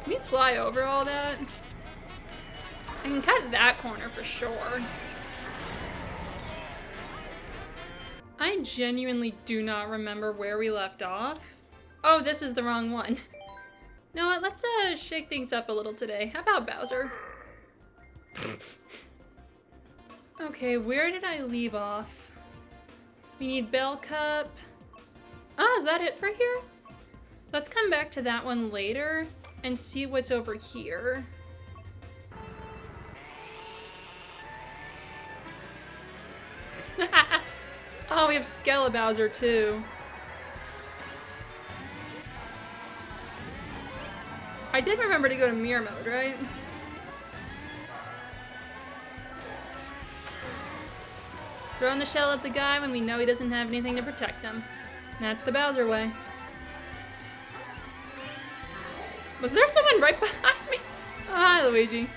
Can we fly over all that? I can cut that corner for sure. I genuinely do not remember where we left off. Oh, this is the wrong one. You know what? Let's shake things up a little today. How about Bowser? Okay, where did I leave off? We need Bell Cup. Oh, is that it for here? Let's come back to that one later and see what's over here. Oh, we have Skelebowser too. I did remember to go to mirror mode, right? Throwing the shell at the guy when we know he doesn't have anything to protect him. That's the Bowser way. Was there someone right behind me? Oh, hi, Luigi.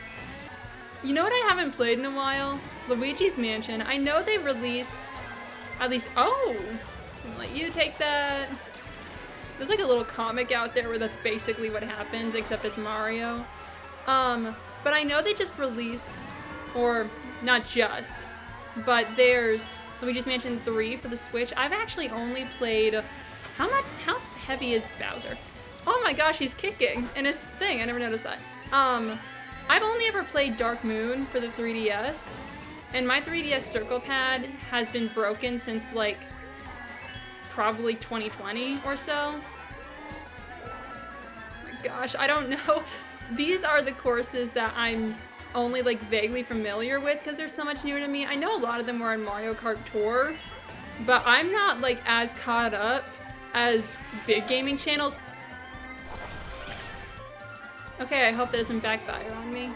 You know what I haven't played in a while? Luigi's Mansion. I know they released at least, oh, I'll let you take that. There's like a little comic out there where that's basically what happens, except it's Mario. But I know they just released, or not just, but there's Luigi's Mansion 3 for the Switch. I've actually only played, how heavy is Bowser? Oh my gosh, he's kicking in his thing. I never noticed that. I've only ever played Dark Moon for the 3DS, and my 3DS circle pad has been broken since like probably 2020 or so. Oh my gosh, I don't know. These are the courses that I'm only like vaguely familiar with because they're so much newer to me. I know a lot of them were on Mario Kart Tour, but I'm not like as caught up as big gaming channels. Okay, I hope that doesn't backfire on me.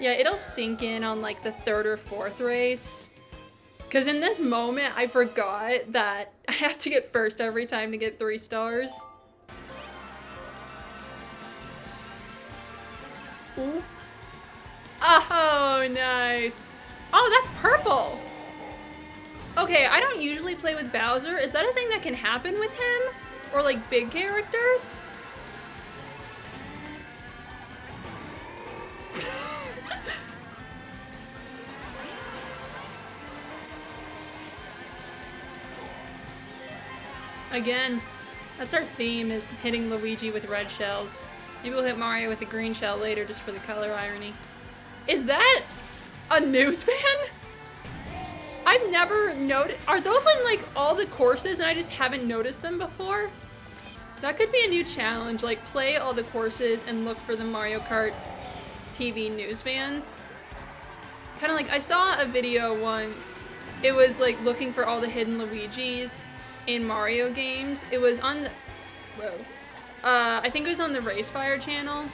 Yeah, it'll sink in on like the 3rd or 4th race. Because in this moment, I forgot that I have to get first every time to get 3 stars. Ooh. Oh, nice. Oh, that's purple. Okay, I don't usually play with Bowser. Is that a thing that can happen with him? Or like big characters? Again, that's our theme, is hitting Luigi with red shells. Maybe we'll hit Mario with a green shell later just for the color irony. Is that a news van? I've never noticed. Are those in like all the courses and I just haven't noticed them before? That could be a new challenge, like play all the courses and look for the Mario Kart TV news vans. Kind of like, I saw a video once. It was like looking for all the hidden Luigis in Mario games. It was on the, whoa. I think it was on the Racefire channel.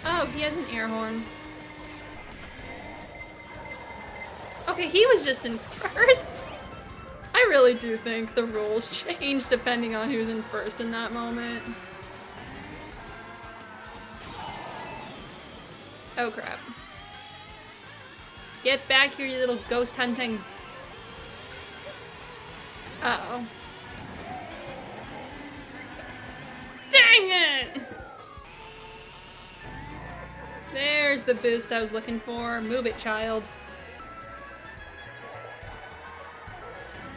Oh, he has an air horn. Okay, he was just in first. I really do think the rules change depending on who's in first in that moment. Oh crap. Get back here, you little ghost hunting. Uh-oh. Dang it! There's the boost I was looking for. Move it, child.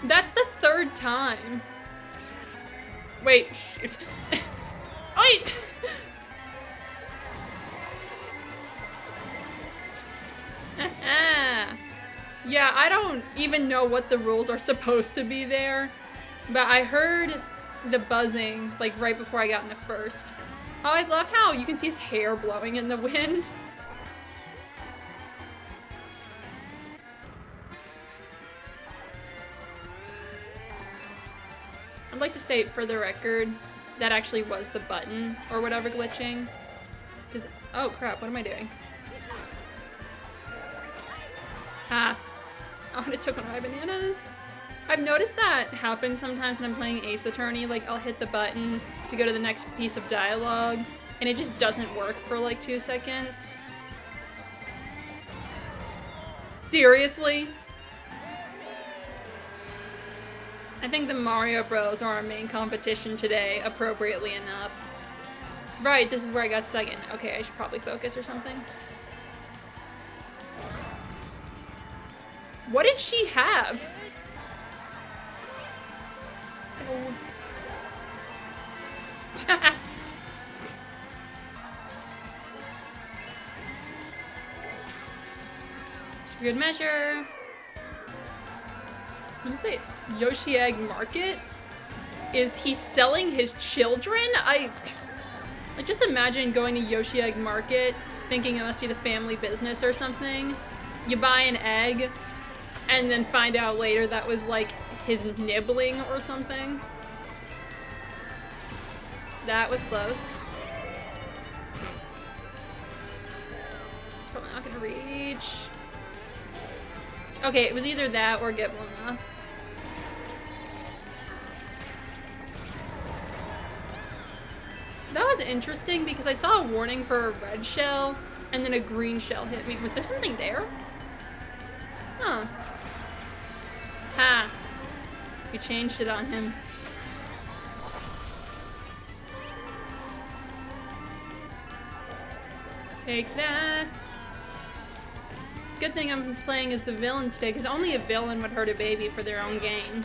That's the 3rd time. Wait, shoot. Wait! Yeah, I don't even know what the rules are supposed to be there, but I heard the buzzing like right before I got into first. Oh, I love how you can see his hair blowing in the wind. I'd like to state for the record that actually was the button or whatever glitching. Because, oh crap, what am I doing? Ah. Oh, and it took one of my bananas. I've noticed that happens sometimes when I'm playing Ace Attorney. Like, I'll hit the button to go to the next piece of dialogue, and it just doesn't work for like 2 seconds. Seriously? I think the Mario Bros are our main competition today, appropriately enough. Right, this is where I got second. Okay, I should probably focus or something. What did she have? Oh. Good measure. What is it? Yoshi Egg Market? Is he selling his children? I just imagine going to Yoshi Egg Market, thinking it must be the family business or something. You buy an egg, and then find out later that was like his nibbling or something. That was close. Probably not gonna reach. Okay, it was either that or get one off. That was interesting because I saw a warning for a red shell and then a green shell hit me. Was there something there? Huh. Ha. We changed it on him. Take that. Good thing I'm playing as the villain today, because only a villain would hurt a baby for their own gain.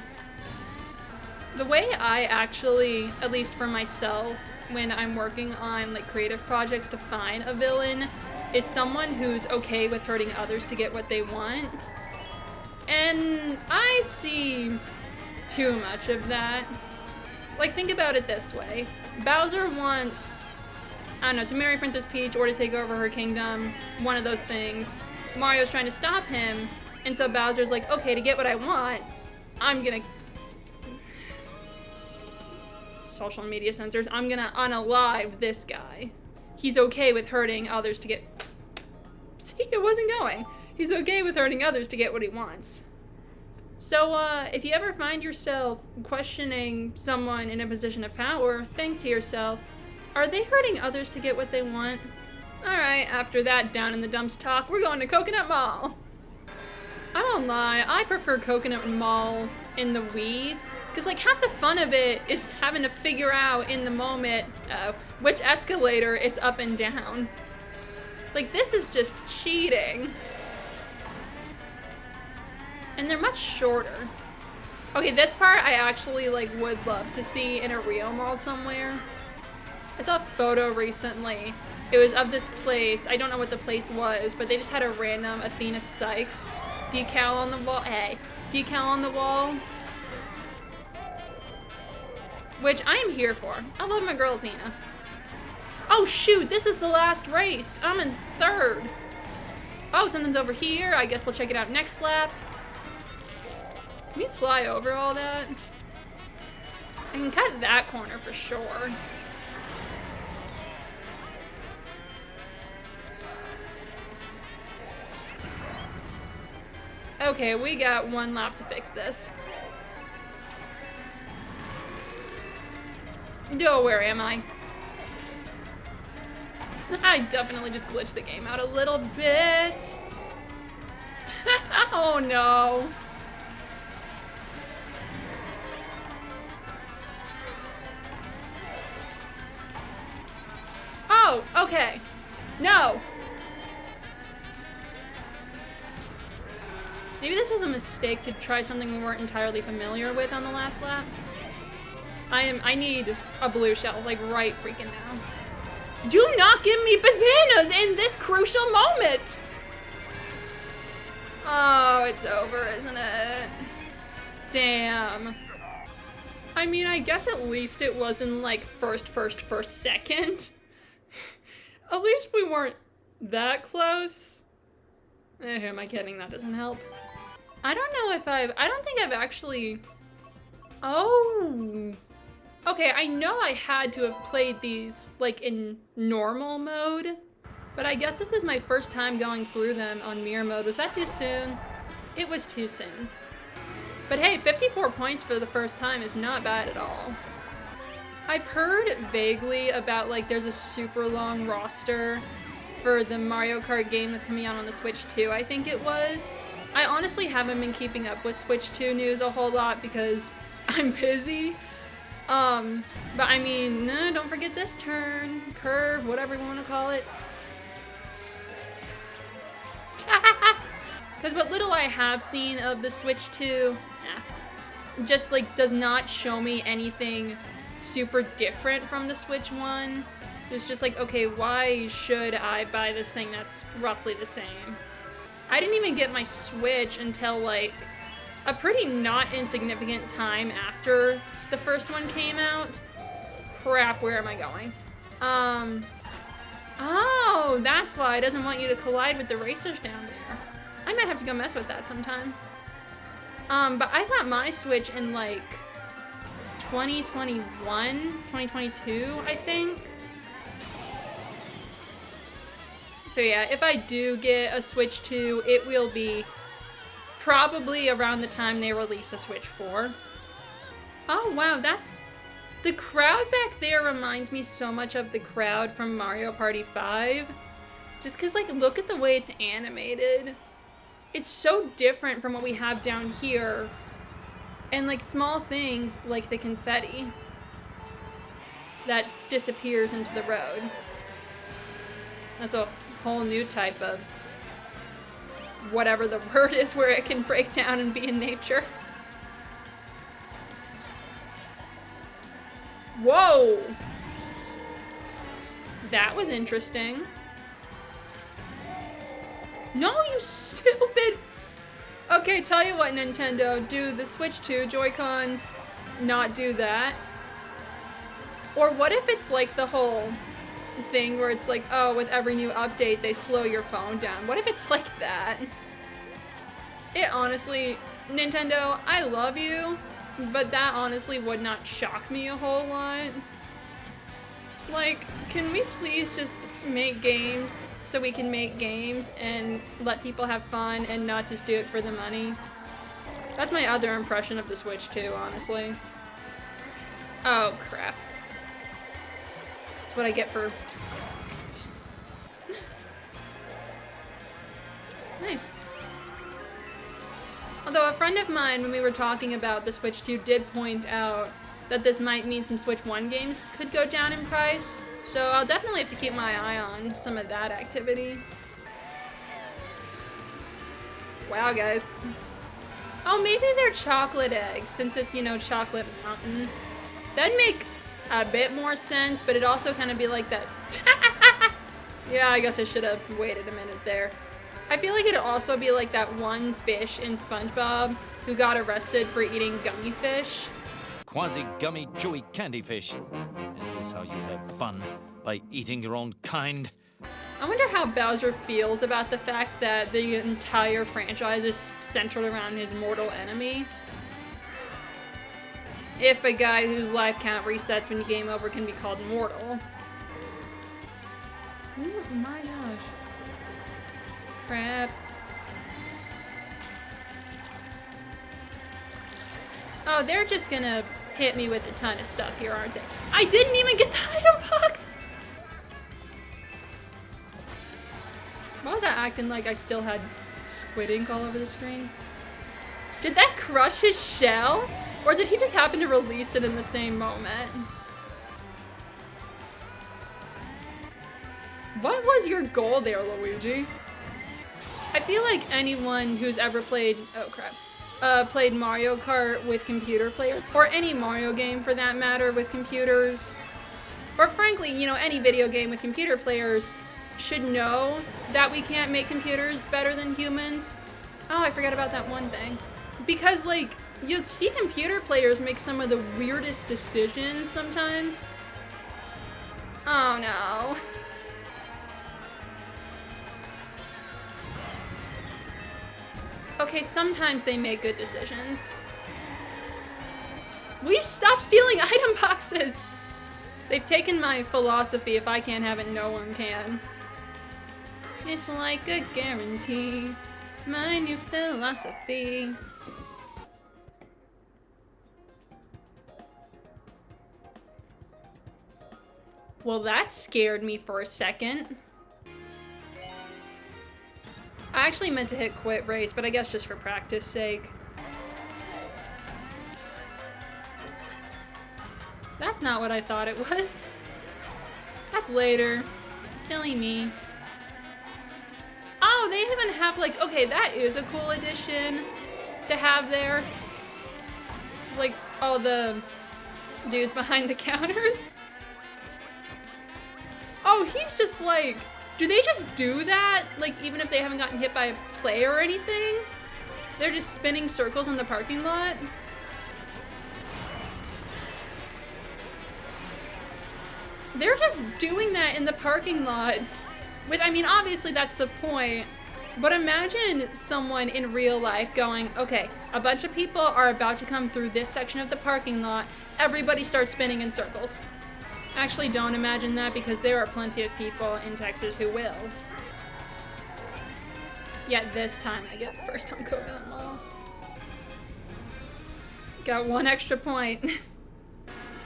The way I actually, at least for myself, when I'm working on like creative projects, define a villain is someone who's okay with hurting others to get what they want. And I see too much of that. Like, think about it this way. Bowser wants, I don't know, to marry Princess Peach or to take over her kingdom, one of those things. Mario's trying to stop him, and so Bowser's like, okay, to get what I want, I'm gonna... Social media censors. I'm gonna unalive this guy. He's okay with hurting others to get... See, it wasn't going. He's okay with hurting others to get what he wants. So, if you ever find yourself questioning someone in a position of power, think to yourself, are they hurting others to get what they want? Alright, after that down in the dumps talk, we're going to Coconut Mall. I won't lie, I prefer Coconut Mall in the Wii, because like half the fun of it is having to figure out in the moment which escalator is up and down. Like, this is just cheating. And they're much shorter. Okay, this part I actually like would love to see in a real mall somewhere. I saw a photo recently. It was of this place. I don't know what the place was, but they just had a random Athena Sykes decal on the wall. Hey, decal on the wall. Which I am here for. I love my girl Athena. Oh shoot, this is the last race. I'm in third. Oh, something's over here. I guess we'll check it out next lap. Can we fly over all that? I can cut that corner for sure. Okay, we got one lap to fix this. Oh, where am I? I definitely just glitched the game out a little bit. Oh no. Oh, okay. No. Maybe this was a mistake to try something we weren't entirely familiar with on the last lap. I need a blue shell, like right freaking now. Do not give me bananas in this crucial moment! Oh, it's over, isn't it? Damn. I mean, I guess at least it wasn't like first, second. At least we weren't that close. Who am I kidding? That doesn't help. I don't know if I don't think I've actually... Oh. Okay, I know I had to have played these, like, in normal mode, but I guess this is my first time going through them on mirror mode. Was that too soon? It was too soon. But hey, 54 points for the first time is not bad at all. I've heard vaguely about, like, there's a super long roster for the Mario Kart game that's coming out on the Switch 2, I think it was. I honestly haven't been keeping up with Switch 2 news a whole lot because I'm busy. But I mean, don't forget this turn, curve, whatever you want to call it. Because what little I have seen of the Switch 2, just like does not show me anything super different from the Switch 1. It's just like, okay, why should I buy this thing that's roughly the same? I didn't even get my Switch until like a pretty not insignificant time after the first one came out. Crap, where am I going? Oh, that's why it doesn't want you to collide with the racers down there. I might have to go mess with that sometime. But I got my Switch in like 2021, 2022, I think. So yeah, if I do get a Switch 2, it will be probably around the time they release a Switch 4. Oh wow, that's... The crowd back there reminds me so much of the crowd from Mario Party 5. Just because, like, look at the way it's animated. It's so different from what we have down here. And, like, small things like the confetti that disappears into the road. That's a whole new type of whatever the word is where it can break down and be in nature. Whoa! That was interesting. No, you stupid! Okay, tell you what, Nintendo, do the Switch 2 Joy-Cons not do that? Or what if it's like the whole thing where it's like, oh, with every new update they slow your phone down? What if it's like that? It honestly, Nintendo, I love you, but that honestly would not shock me a whole lot. Like, can we please just make games so we can make games and let people have fun and not just do it for the money? That's my other impression of the Switch 2, honestly. Oh, crap. That's what I get for... Nice. Although a friend of mine, when we were talking about the Switch 2, did point out that this might mean some Switch 1 games could go down in price. So I'll definitely have to keep my eye on some of that activity. Wow, guys. Oh, maybe they're chocolate eggs, since it's, you know, Chocolate Mountain. That'd make a bit more sense, but it'd also kind of be like that. Yeah, I guess I should have waited a minute there. I feel like it'd also be like that one fish in SpongeBob who got arrested for eating gummy fish. Quasi-gummy, chewy candy fish. Is this how you have fun? By eating your own kind? I wonder how Bowser feels about the fact that the entire franchise is centered around his mortal enemy. If a guy whose life count resets when game over can be called mortal. Oh my gosh. Crap. Oh, they're just gonna hit me with a ton of stuff here, aren't they? I didn't even get the item box! Why was I acting like I still had squid ink all over the screen? Did that crush his shell? Or did he just happen to release it in the same moment? What was your goal there, Luigi? I feel like anyone who's ever played, oh crap, played Mario Kart with computer players, or any Mario game for that matter with computers, or frankly, you know, any video game with computer players should know that we can't make computers better than humans. Oh, I forgot about that one thing. Because, like, you'd see computer players make some of the weirdest decisions sometimes. Oh no. Okay, sometimes they make good decisions. Will you stop stealing item boxes? They've taken my philosophy, if I can't have it, no one can. It's like a guarantee, my new philosophy. Well, that scared me for a second. I actually meant to hit quit race, but I guess just for practice sake. That's not what I thought it was. That's later. Silly me. Oh, they even have like, okay, that is a cool addition to have there. It's like all the dudes behind the counters. Oh, he's just like, do they just do that? Like, even if they haven't gotten hit by a player or anything? They're just spinning circles in the parking lot? They're just doing that in the parking lot. With, I mean, obviously that's the point. But imagine someone in real life going, okay, a bunch of people are about to come through this section of the parking lot. Everybody starts spinning in circles. Actually, don't imagine that because there are plenty of people in Texas who will. Yeah, this time I get first on Coconut Mall. Got 1 extra point.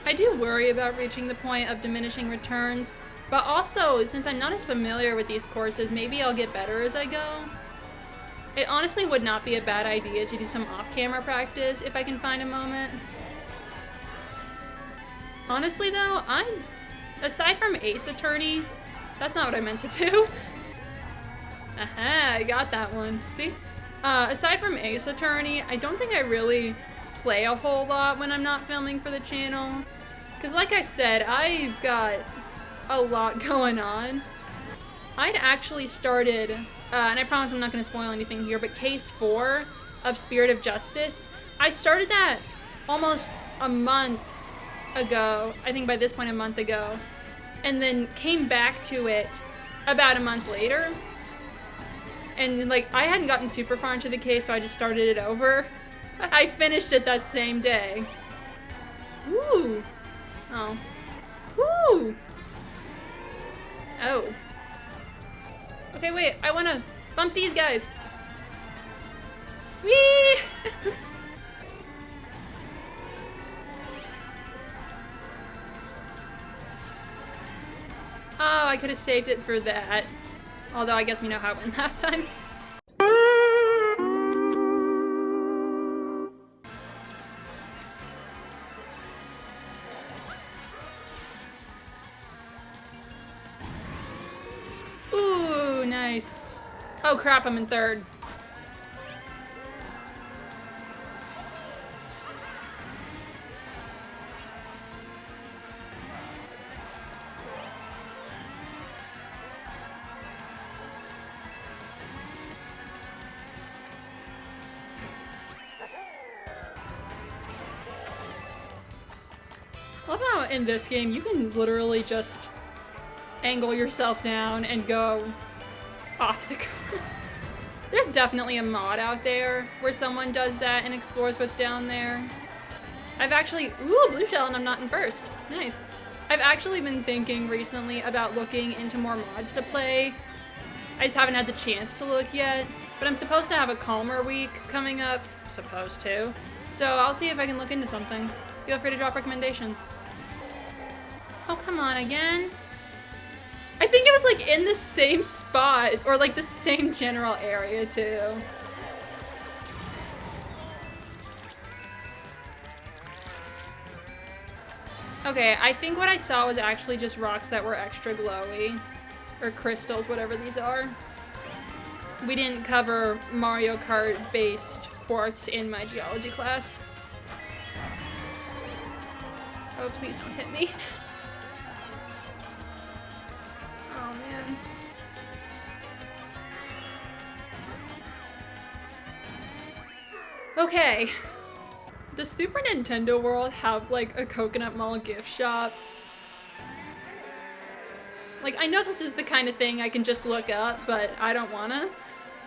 I do worry about reaching the point of diminishing returns, but also, since I'm not as familiar with these courses, maybe I'll get better as I go. It honestly would not be a bad idea to do some off-camera practice if I can find a moment. Honestly though, aside from Ace Attorney, that's not what I meant to do. Aha, I got that one. See? Aside from Ace Attorney, I don't think I really play a whole lot when I'm not filming for the channel. Because like I said, I've got a lot going on. I'd actually started, and I promise I'm not going to spoil anything here, but Case 4 of Spirit of Justice, I started that almost a month ago, I think by this point a month ago, and then came back to it about a month later. And like, I hadn't gotten super far into the case, so I just started it over. I finished it that same day. Ooh. Oh. Woo! Oh. Okay, wait, I wanna bump these guys. Whee! Oh, I could have saved it for that. Although I guess we know how it went last time. Ooh, nice. Oh crap, I'm in third. I love how in this game you can literally just angle yourself down and go off the course. There's definitely a mod out there where someone does that and explores what's down there. I've actually, ooh, blue shell and I'm not in first. Nice. I've actually been thinking recently about looking into more mods to play. I just haven't had the chance to look yet, but I'm supposed to have a calmer week coming up. Supposed to. So I'll see if I can look into something. Feel free to drop recommendations. Oh, come on again. I think it was like in the same spot or like the same general area too. Okay, I think what I saw was actually just rocks that were extra glowy. Or crystals, whatever these are. We didn't cover Mario Kart based quartz in my geology class. Oh, please don't hit me. Oh, man. Okay. Does Super Nintendo World have, like, a Coconut Mall gift shop? Like, I know this is the kind of thing I can just look up, but I don't wanna.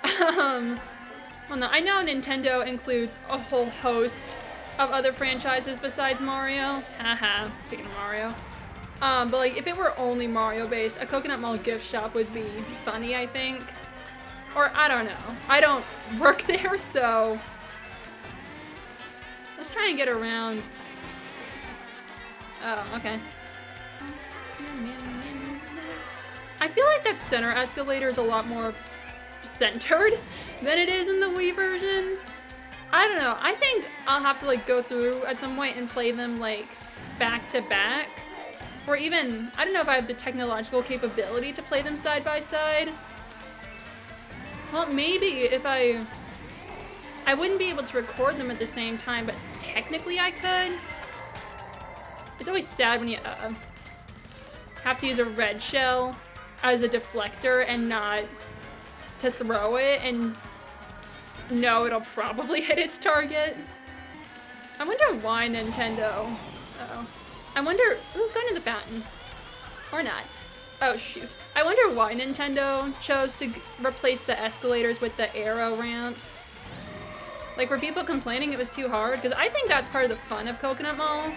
Well, no, I know Nintendo includes a whole host of other franchises besides Mario. Haha, speaking of Mario. But like, if it were only Mario based, a Coconut Mall gift shop would be funny, I think. Or, I don't know. I don't work there, so... Let's try and get around. Oh, okay. I feel like that center escalator is a lot more centered than it is in the Wii version. I don't know. I think I'll have to like go through at some point and play them like back to back. Or even, I don't know if I have the technological capability to play them side by side. Well, maybe if I wouldn't be able to record them at the same time, but technically I could. It's always sad when you have to use a red shell as a deflector and not to throw it and know it'll probably hit its target. I wonder why Nintendo. Uh-oh. I wonder who's going to the fountain. Or not. Oh shoot. I wonder why Nintendo chose to replace the escalators with the arrow ramps. Like, were people complaining it was too hard? Because I think that's part of the fun of Coconut Mall,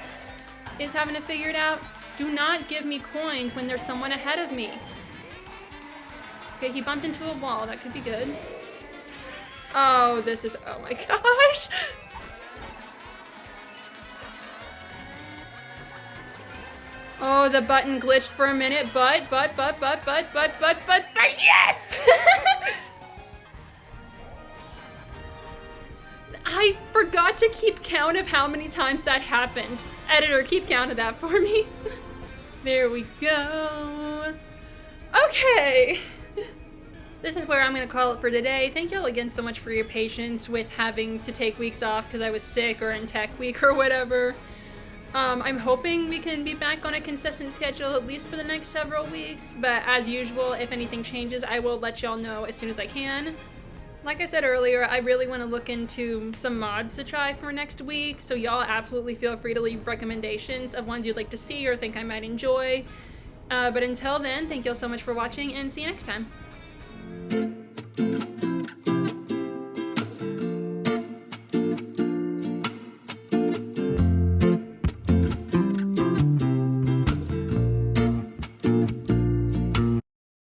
is having to figure it out. Do not give me coins when there's someone ahead of me. Okay, he bumped into a wall. That could be good. Oh, this is, oh my gosh. Oh, the button glitched for a minute, but, yes! I forgot to keep count of how many times that happened. Editor, keep count of that for me. There we go. Okay. This is where I'm gonna call it for today. Thank y'all again so much for your patience with having to take weeks off because I was sick or in tech week or whatever. I'm hoping we can be back on a consistent schedule at least for the next several weeks, but as usual, if anything changes, I will let y'all know as soon as I can. Like I said earlier, I really want to look into some mods to try for next week, so y'all absolutely feel free to leave recommendations of ones you'd like to see or think I might enjoy. But until then, thank y'all so much for watching, and see you next time.